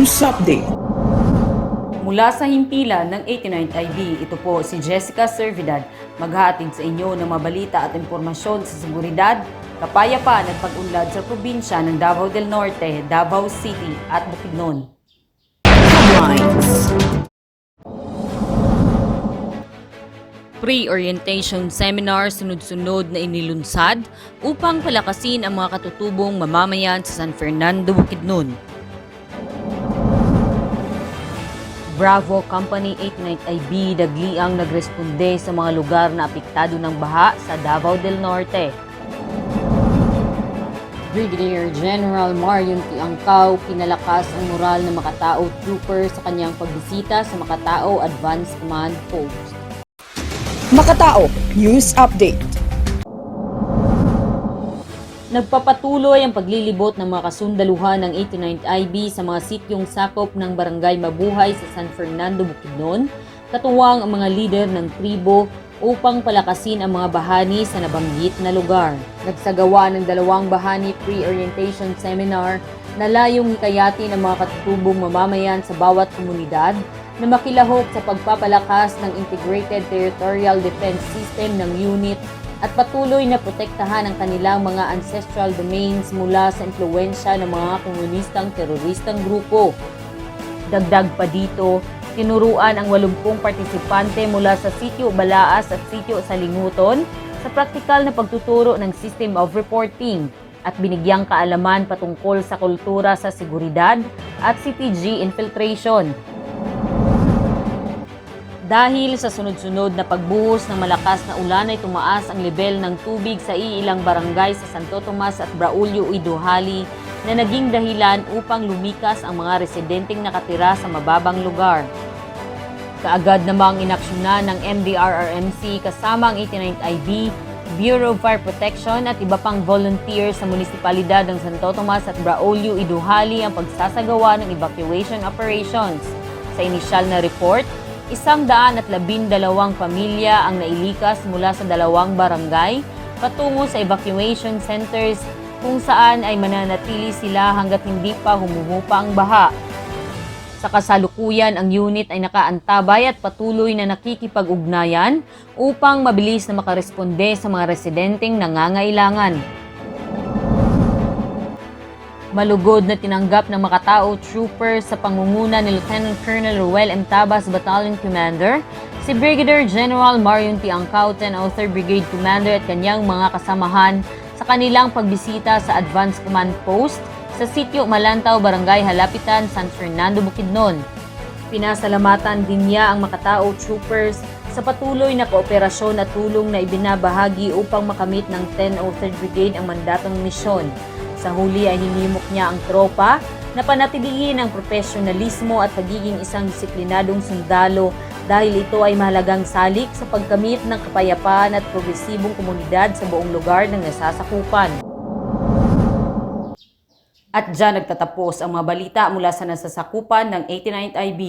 News Update. Mula sa himpilan ng 89th IB, ito po si Jessica Servidad, maghahatid sa inyo ng mabalita at impormasyon sa seguridad, kapayapaan at pag-unlad sa probinsya ng Davao del Norte, Davao City at Bukidnon. Headlines. Pre-orientation seminar sunod-sunod na inilunsad upang palakasin ang mga katutubong mamamayan sa San Fernando, Bukidnon. Bravo Company 89th IB dagliang nagresponde sa mga lugar na apektado ng baha sa Davao del Norte. Brigadier General Marion Tiangcao pinalakas ang moral ng Makatao Trooper sa kanyang pagbisita sa Makatao Advanced Command Post. Makatao News Update. Nagpapatuloy ang paglilibot ng mga kasundaluhan ng 89th IB sa mga sityong sakop ng Barangay Mabuhay sa San Fernando, Bukidnon, katuwang ang mga lider ng tribo upang palakasin ang mga bahani sa nabanggit na lugar. Nagsagawa ng 2 bahani pre-orientation seminar na layong hikayatin ang mga katutubong mamamayan sa bawat komunidad na makilahok sa pagpapalakas ng Integrated Territorial Defense System ng unit at patuloy na protektahan ang kanilang mga ancestral domains mula sa impluwensya ng mga komunistang teroristang grupo. Dagdag pa dito, tinuruan ang 80 partisipante mula sa Sitio Balaas at Sitio Salinguton sa praktikal na pagtuturo ng System of Reporting at binigyang kaalaman patungkol sa kultura sa seguridad at CTG infiltration. Dahil sa sunod-sunod na pagbuhos ng malakas na ulan ay tumaas ang lebel ng tubig sa iilang barangay sa Santo Tomas at Braulio Idohali na naging dahilan upang lumikas ang mga residenteng nakatira sa mababang lugar. Kaagad namang inaksyonan ng MDRRMC kasama ang 89th IB, Bureau of Fire Protection at iba pang volunteer sa munisipalidad ng Santo Tomas at Braulio Idohali ang pagsasagawa ng evacuation operations. Sa inisyal na report, 112 pamilya ang nailikas mula sa 2 barangay patungo sa evacuation centers kung saan ay mananatili sila hanggat hindi pa humuhupa ang baha. Sa kasalukuyan, ang unit ay nakaantabay at patuloy na nakikipag-ugnayan upang mabilis na makaresponde sa mga residenteng nangangailangan. Malugod na tinanggap ng Makatao Trooper sa pangunguna ni Lieutenant Colonel Ruel M. Tabas Battalion Commander, si Brigadier General Marion Tiangcao 1003rd Brigade Commander at kanyang mga kasamahan sa kanilang pagbisita sa Advanced Command Post sa Sitio Malantaw, Barangay Halapitan, San Fernando, Bukidnon. Pinasalamatan din niya ang Makatao Troopers sa patuloy na kooperasyon at tulong na ibinabahagi upang makamit ng 1003rd Brigade ang mandatong misyon. Sa huli ay hinimok niya ang tropa na panatilihin ang profesionalismo at pagiging isang disiplinadong sundalo dahil ito ay mahalagang salik sa pagkamit ng kapayapaan at progresibong komunidad sa buong lugar ng nasasakupan. At dyan nagtatapos ang mga balita mula sa nasasakupan ng 89th IB.